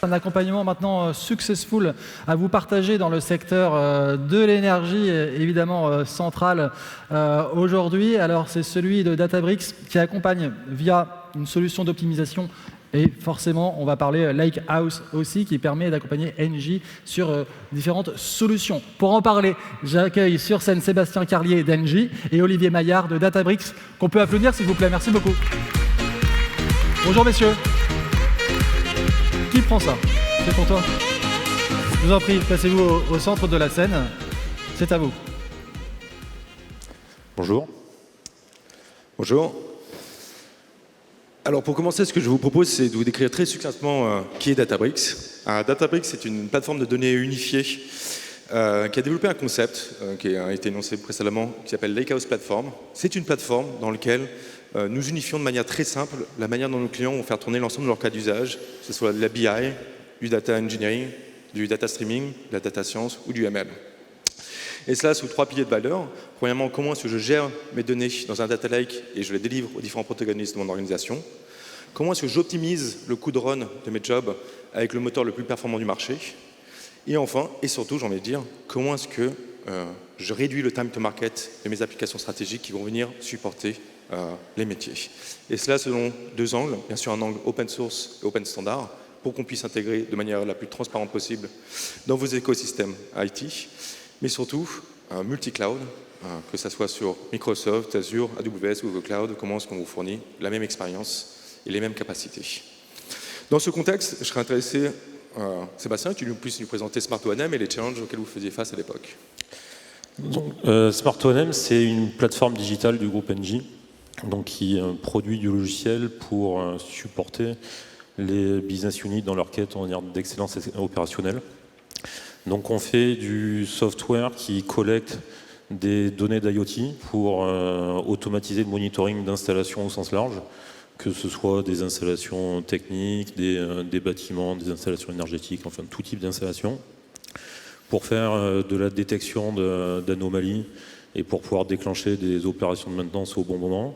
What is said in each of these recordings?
Un accompagnement maintenant successful à vous partager dans le secteur de l'énergie, évidemment central aujourd'hui. Alors c'est celui de Databricks qui accompagne via une solution d'optimisation et forcément on va parler Lakehouse aussi qui permet d'accompagner Engie sur différentes solutions. Pour en parler, j'accueille sur scène Sébastien Carlier d'Engie et Olivier Maillard de Databricks qu'on peut applaudir s'il vous plaît. Merci beaucoup. Bonjour messieurs. Qui prend ça? C'est pour toi. Je vous en prie, placez-vous au centre de la scène. C'est à vous. Bonjour. Bonjour. Alors pour commencer, ce que je vous propose, c'est de vous décrire très succinctement qui est Databricks. Databricks, c'est une plateforme de données unifiée qui a développé un concept qui a été énoncé précédemment, qui s'appelle Lakehouse Platform. C'est une plateforme dans laquelle nous unifions de manière très simple la manière dont nos clients vont faire tourner l'ensemble de leurs cas d'usage, que ce soit de la BI, du data engineering, du data streaming, de la data science ou du ML. Et cela sous 3 piliers de valeur. Premièrement, comment est-ce que je gère mes données dans un data lake et je les délivre aux différents protagonistes de mon organisation. Comment est-ce que j'optimise le coût de run de mes jobs avec le moteur le plus performant du marché. Et enfin, et surtout, j'ai envie de dire, comment est-ce que je réduis le time to market de mes applications stratégiques qui vont venir supporter les métiers. Et cela selon 2 angles, bien sûr un angle open source et open standard, pour qu'on puisse intégrer de manière la plus transparente possible dans vos écosystèmes IT, mais surtout multi-cloud, que ce soit sur Microsoft, Azure, AWS ou Google Cloud, comment est-ce qu'on vous fournit la même expérience et les mêmes capacités. Dans ce contexte, je serais intéressé, Sébastien, que tu puisses nous présenter Smart-O&M et les challenges auxquels vous faisiez face à l'époque. Smart-O&M, c'est une plateforme digitale du groupe Engie, donc qui produit du logiciel pour supporter les business units dans leur quête d'excellence opérationnelle. Donc on fait du software qui collecte des données d'IoT pour automatiser le monitoring d'installations au sens large, que ce soit des installations techniques, des bâtiments, des installations énergétiques, enfin tout type d'installation, pour faire de la détection d'anomalies et pour pouvoir déclencher des opérations de maintenance au bon moment.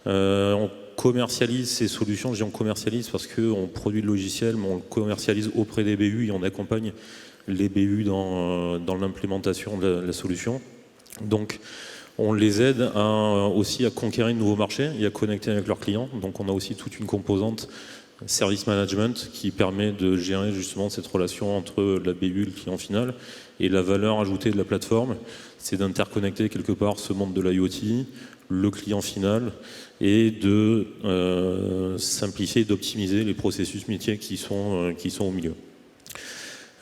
On commercialise ces solutions, je dis on commercialise parce qu'on produit le logiciel, mais on le commercialise auprès des BU et on accompagne les BU dans l'implémentation de la solution. Donc on les aide aussi à conquérir de nouveaux marchés et à connecter avec leurs clients. Donc on a aussi toute une composante service management qui permet de gérer justement cette relation entre la BU et le client final. Et la valeur ajoutée de la plateforme, c'est d'interconnecter quelque part ce monde de l'IoT, le client final, et de simplifier et d'optimiser les processus métiers qui sont au milieu.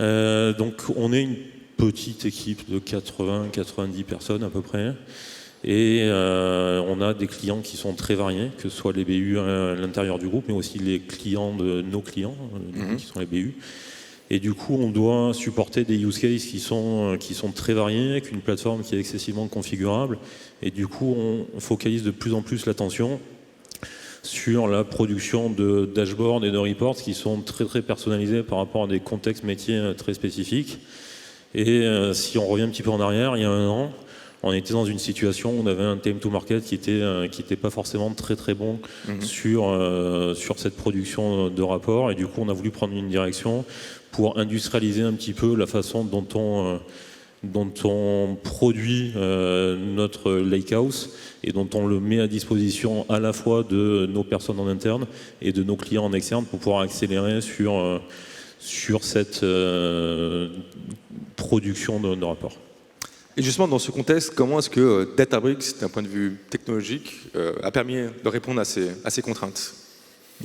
Donc on est une petite équipe de 80-90 personnes à peu près, et on a des clients qui sont très variés, que ce soit les BU à l'intérieur du groupe, mais aussi les clients de nos clients, qui sont les BU. Et du coup, on doit supporter des use cases qui sont très variés, avec une plateforme qui est excessivement configurable. Et du coup, on focalise de plus en plus l'attention sur la production de dashboards et de reports qui sont très très personnalisés par rapport à des contextes métiers très spécifiques. Et si on revient un petit peu en arrière, il y a 1 an, on était dans une situation où on avait un time to market qui était pas forcément très très bon sur cette production de rapports. Et du coup, on a voulu prendre une direction pour industrialiser un petit peu la façon dont on produit notre Lakehouse et dont on le met à disposition à la fois de nos personnes en interne et de nos clients en externe pour pouvoir accélérer sur cette production de rapports. Et justement, dans ce contexte, comment est-ce que Databricks, d'un point de vue technologique, a permis de répondre à ces contraintes ?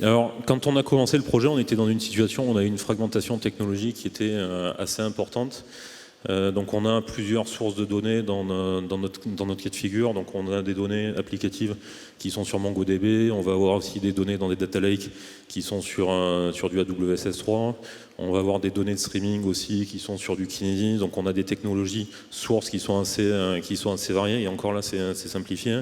Alors, quand on a commencé le projet, on était dans une situation où on avait une fragmentation technologique qui était assez importante. Donc on a plusieurs sources de données dans notre cas de figure. Donc on a des données applicatives qui sont sur MongoDB, on va avoir aussi des données dans des data lakes qui sont sur du AWS S3, on va avoir des données de streaming aussi qui sont sur du Kinesis. Donc on a des technologies sources qui sont assez variées, et encore là c'est simplifié.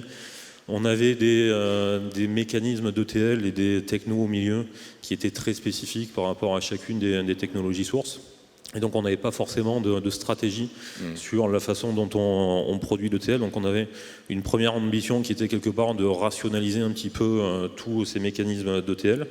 On avait des mécanismes d'ETL et des technos au milieu qui étaient très spécifiques par rapport à chacune des technologies sources. Et donc on n'avait pas forcément de stratégie sur la façon dont on produit l'ETL. Donc on avait une première ambition qui était quelque part de rationaliser un petit peu tous ces mécanismes d'ETL.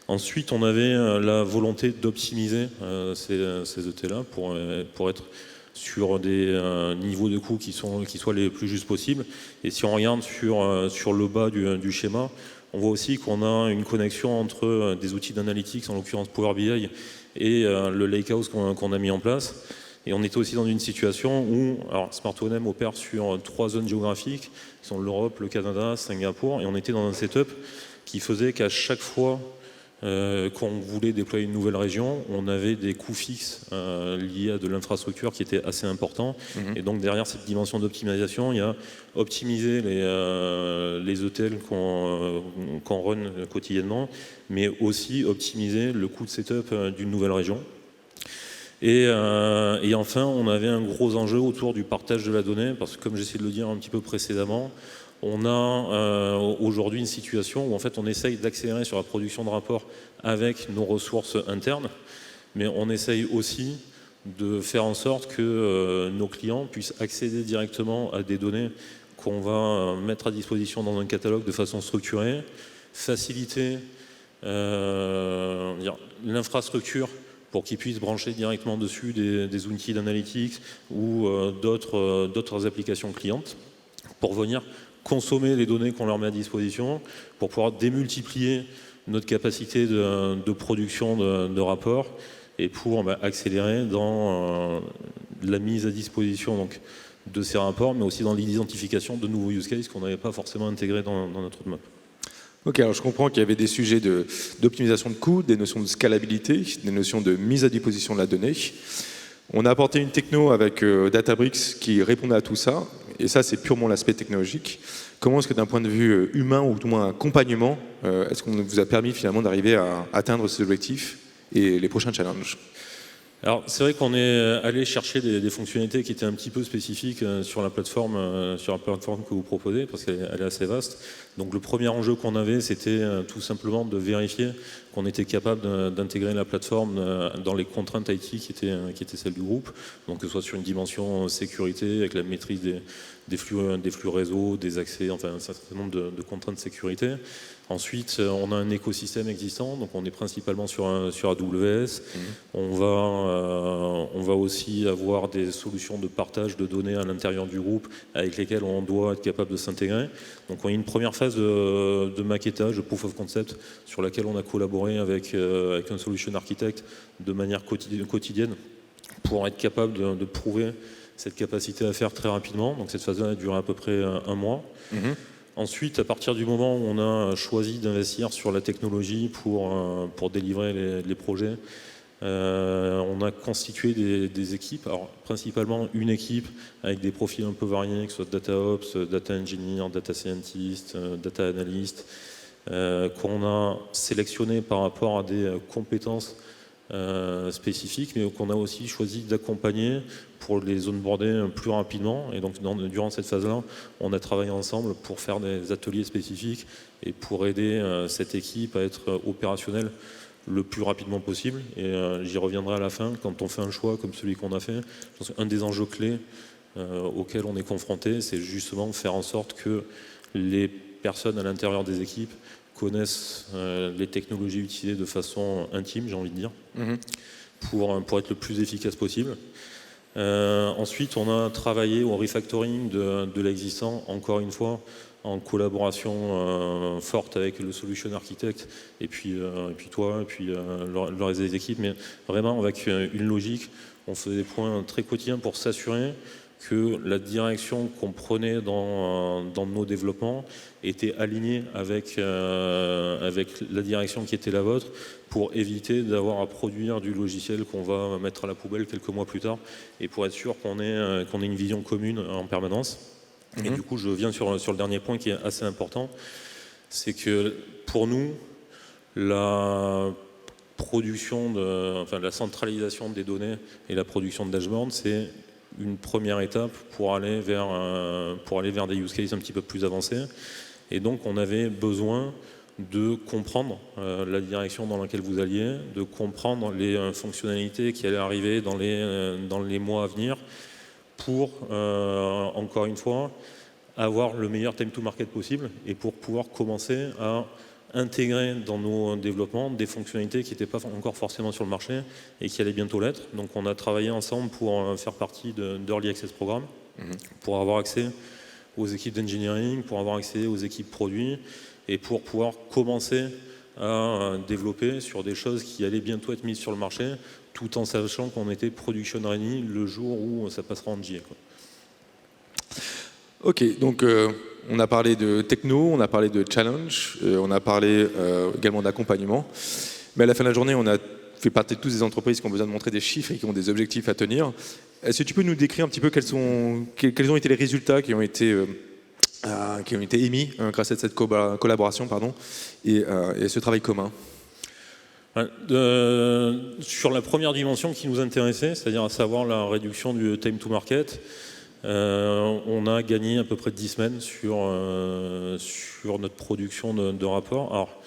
Ensuite, on avait la volonté d'optimiser ces ET-là pour être sur des niveaux de coûts qui soient les plus justes possibles. Et si on regarde sur le bas du schéma, on voit aussi qu'on a une connexion entre des outils d'analytics, en l'occurrence Power BI, et le Lakehouse qu'on a mis en place. Et on était aussi dans une situation où Smart O&M opère sur 3 zones géographiques, qui sont l'Europe, le Canada, Singapour, et on était dans un setup qui faisait qu'à chaque fois quand on voulait déployer une nouvelle région, on avait des coûts fixes liés à de l'infrastructure qui étaient assez importants. Et donc derrière cette dimension d'optimisation, il y a optimiser les ETL qu'on run quotidiennement, mais aussi optimiser le coût de setup d'une nouvelle région. Et enfin, on avait un gros enjeu autour du partage de la donnée, parce que comme j'essaie de le dire un petit peu précédemment, on a aujourd'hui une situation où en fait on essaye d'accélérer sur la production de rapports avec nos ressources internes, mais on essaye aussi de faire en sorte que nos clients puissent accéder directement à des données qu'on va mettre à disposition dans un catalogue de façon structurée, faciliter l'infrastructure pour qu'ils puissent brancher directement dessus des outils d'analytics ou d'autres applications clientes pour venir consommer les données qu'on leur met à disposition, pour pouvoir démultiplier notre capacité de production de rapports et pour accélérer dans la mise à disposition donc, de ces rapports, mais aussi dans l'identification de nouveaux use cases qu'on n'avait pas forcément intégrés dans notre roadmap. Ok, alors je comprends qu'il y avait des sujets d'optimisation de coûts, des notions de scalabilité, des notions de mise à disposition de la donnée. On a apporté une techno avec Databricks qui répondait à tout ça, et ça c'est purement l'aspect technologique. Comment est-ce que d'un point de vue humain, ou tout moins accompagnement, est-ce qu'on vous a permis finalement d'arriver à atteindre ces objectifs et les prochains challenges ? Alors c'est vrai qu'on est allé chercher des fonctionnalités qui étaient un petit peu spécifiques sur la plateforme que vous proposez, parce qu'elle est assez vaste. Donc le premier enjeu qu'on avait, c'était tout simplement de vérifier qu'on était capable d'intégrer la plateforme dans les contraintes IT qui étaient celles du groupe, donc que ce soit sur une dimension sécurité, avec la maîtrise des flux réseau, des accès, enfin un certain nombre de contraintes de sécurité. Ensuite, on a un écosystème existant, donc on est principalement sur AWS. On va aussi avoir des solutions de partage de données à l'intérieur du groupe avec lesquelles on doit être capable de s'intégrer. Donc on a une première phase de maquettage, de proof of concept, sur laquelle on a collaboré avec un solution architect de manière quotidienne pour être capable de prouver cette capacité à faire très rapidement. Donc cette phase-là a duré à peu près un mois. Ensuite, à partir du moment où on a choisi d'investir sur la technologie pour délivrer les projets, on a constitué des équipes, alors principalement une équipe avec des profils un peu variés, que ce soit Data Ops, Data Engineer, Data Scientist, Data Analyst, qu'on a sélectionné par rapport à des compétences spécifiques, mais qu'on a aussi choisi d'accompagner pour les onboarder plus rapidement. Et donc durant cette phase-là, on a travaillé ensemble pour faire des ateliers spécifiques et pour aider cette équipe à être opérationnelle le plus rapidement possible. Et j'y reviendrai à la fin. Quand on fait un choix comme celui qu'on a fait, je pense qu'un des enjeux clés auxquels on est confronté, c'est justement faire en sorte que les personnes à l'intérieur des équipes connaissent les technologies utilisées de façon intime, j'ai envie de dire, pour être le plus efficace possible. Ensuite, on a travaillé au refactoring de l'existant, encore une fois, en collaboration forte avec le solution architect et puis toi, et puis le reste des équipes, mais vraiment avec une logique. On faisait des points très quotidiens pour s'assurer que la direction qu'on prenait dans nos développements était alignée avec la direction qui était la vôtre, pour éviter d'avoir à produire du logiciel qu'on va mettre à la poubelle quelques mois plus tard, et pour être sûr qu'on ait une vision commune en permanence. Et du coup, je viens sur le dernier point qui est assez important, c'est que pour nous, la centralisation des données et la production de dashboards, c'est une première étape pour aller vers des use cases un petit peu plus avancés. Et donc on avait besoin de comprendre la direction dans laquelle vous alliez, de comprendre les fonctionnalités qui allaient arriver dans les mois à venir, pour, encore une fois, avoir le meilleur time to market possible et pour pouvoir commencer à intégrer dans nos développements des fonctionnalités qui n'étaient pas encore forcément sur le marché et qui allaient bientôt l'être. Donc on a travaillé ensemble pour faire partie d'Early Access Programme, pour avoir accès aux équipes d'engineering, pour avoir accès aux équipes produits et pour pouvoir commencer à développer sur des choses qui allaient bientôt être mises sur le marché, tout en sachant qu'on était production ready le jour où ça passera en GA, quoi. Ok, donc on a parlé de techno, on a parlé de challenge, on a parlé également d'accompagnement. Mais à la fin de la journée, on a fait partie de toutes des entreprises qui ont besoin de montrer des chiffres et qui ont des objectifs à tenir. Est-ce que tu peux nous décrire un petit peu quels ont été les résultats qui ont été émis grâce à cette collaboration et ce travail commun? Sur la première dimension qui nous intéressait, c'est-à-dire à savoir la réduction du time to market, on a gagné à peu près 10 semaines sur notre production de rapports. Alors,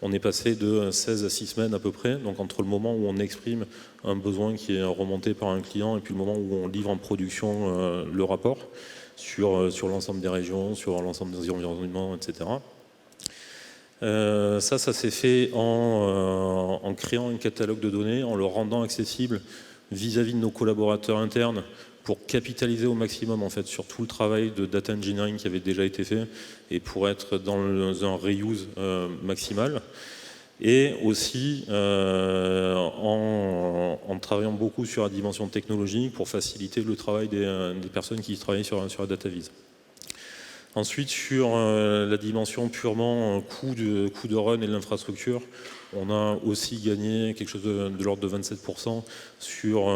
on est passé de 16 à 6 semaines à peu près, donc entre le moment où on exprime un besoin qui est remonté par un client et puis le moment où on livre en production le rapport sur l'ensemble des régions, sur l'ensemble des environnements, etc. Ça s'est fait en créant un catalogue de données, en le rendant accessible vis-à-vis de nos collaborateurs internes pour capitaliser au maximum en fait, sur tout le travail de data engineering qui avait déjà été fait et pour être dans un reuse maximal. Et aussi en travaillant beaucoup sur la dimension technologique pour faciliter le travail des personnes qui travaillent sur la data vise. Ensuite, sur la dimension purement coût de run et de l'infrastructure, on a aussi gagné quelque chose de l'ordre de 27% sur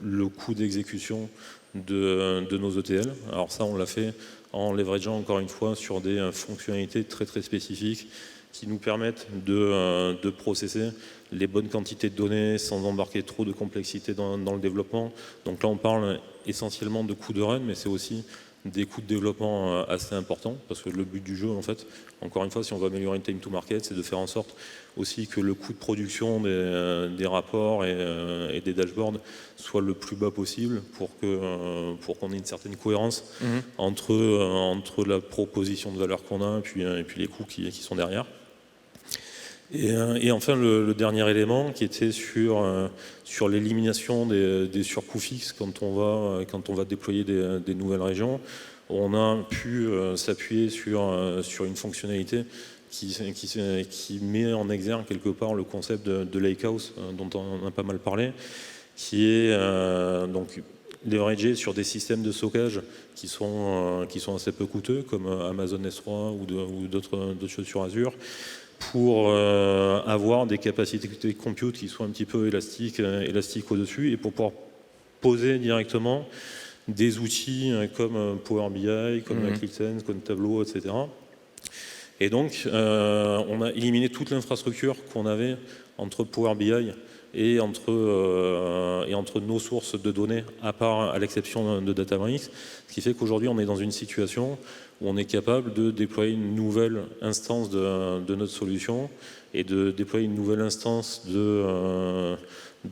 le coût d'exécution de nos ETL. Alors ça, on l'a fait en leverageant encore une fois sur des fonctionnalités très très spécifiques qui nous permettent de processer les bonnes quantités de données sans embarquer trop de complexité dans le développement. Donc là, on parle essentiellement de coût de run, mais c'est aussi des coûts de développement assez importants, parce que le but du jeu, en fait, encore une fois, si on veut améliorer une time to market, c'est de faire en sorte aussi que le coût de production des rapports et des dashboards soit le plus bas possible pour qu'on ait une certaine cohérence entre la proposition de valeur qu'on a et puis les coûts qui sont derrière. Et enfin, le dernier élément qui était sur l'élimination des surcoûts fixes quand on va déployer des nouvelles régions, on a pu s'appuyer sur une fonctionnalité qui met en exergue quelque part le concept de lakehouse dont on a pas mal parlé, qui est donc leveragé sur des systèmes de stockage qui sont assez peu coûteux comme Amazon S3 ou d'autres choses sur Azure, pour avoir des capacités de compute qui soient un petit peu élastiques au-dessus et pour pouvoir poser directement des outils comme Power BI, comme ClickSense, comme Tableau, etc. Et donc, on a éliminé toute l'infrastructure qu'on avait entre Power BI et entre nos sources de données, à l'exception de Databricks, ce qui fait qu'aujourd'hui, on est dans une situation où on est capable de déployer une nouvelle instance de notre solution et de déployer une nouvelle instance de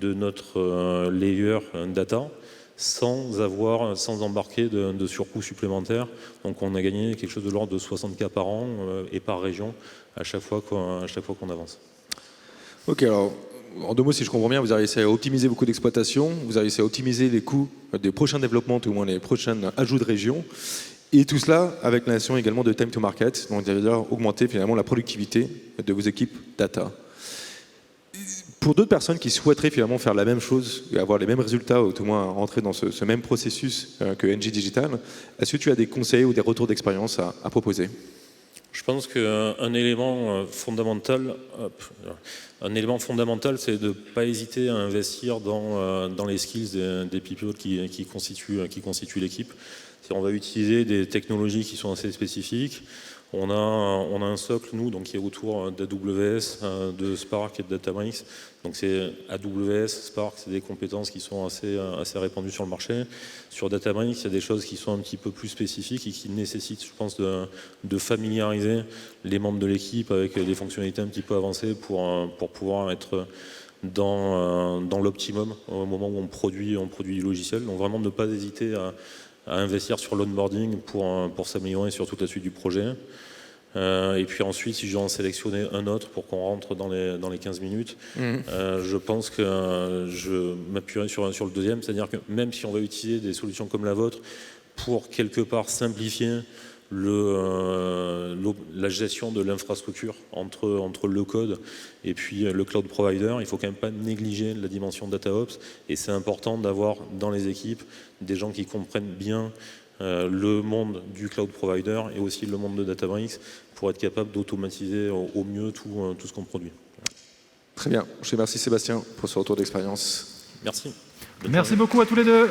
notre layer data sans embarquer de surcoûts supplémentaires. Donc on a gagné quelque chose de l'ordre de 60 cas par an et par région à chaque fois qu'on avance. Ok, alors en 2 mots, si je comprends bien, vous avez réussi à optimiser vos coûts d'exploitation, vous avez réussi à optimiser les coûts des prochains développements, ou au moins les prochains ajouts de régions. Et tout cela avec la notion également de time to market, donc ça veut dire augmenter finalement la productivité de vos équipes data. Pour d'autres personnes qui souhaiteraient finalement faire la même chose et avoir les mêmes résultats, ou tout au moins rentrer dans ce même processus que NG Digital, est-ce que tu as des conseils ou des retours d'expérience à proposer ? Je pense qu'un élément fondamental, c'est de ne pas hésiter à investir dans les skills des people qui constituent l'équipe. On va utiliser des technologies qui sont assez spécifiques. On a un socle, nous, donc, qui est autour d'AWS, de Spark et de Databricks. Donc c'est AWS, Spark, c'est des compétences qui sont assez répandues sur le marché. Sur Databricks, il y a des choses qui sont un petit peu plus spécifiques et qui nécessitent, je pense, de familiariser les membres de l'équipe avec des fonctionnalités un petit peu avancées pour pouvoir être dans l'optimum au moment où on produit du logiciel. Donc vraiment ne pas hésiter à investir sur l'onboarding pour s'améliorer sur toute la suite du projet. Et puis ensuite, si je dois en sélectionner un autre pour qu'on rentre dans les 15 minutes, je pense que je m'appuierai sur le deuxième, c'est-à-dire que même si on va utiliser des solutions comme la vôtre pour quelque part simplifier la gestion de l'infrastructure entre le code et puis le cloud provider, il ne faut quand même pas négliger la dimension DataOps, et c'est important d'avoir dans les équipes des gens qui comprennent bien le monde du cloud provider et aussi le monde de Databricks pour être capable d'automatiser au mieux tout ce qu'on produit. Très bien. Je remercie Sébastien pour ce retour d'expérience. Merci. Merci beaucoup à tous les deux.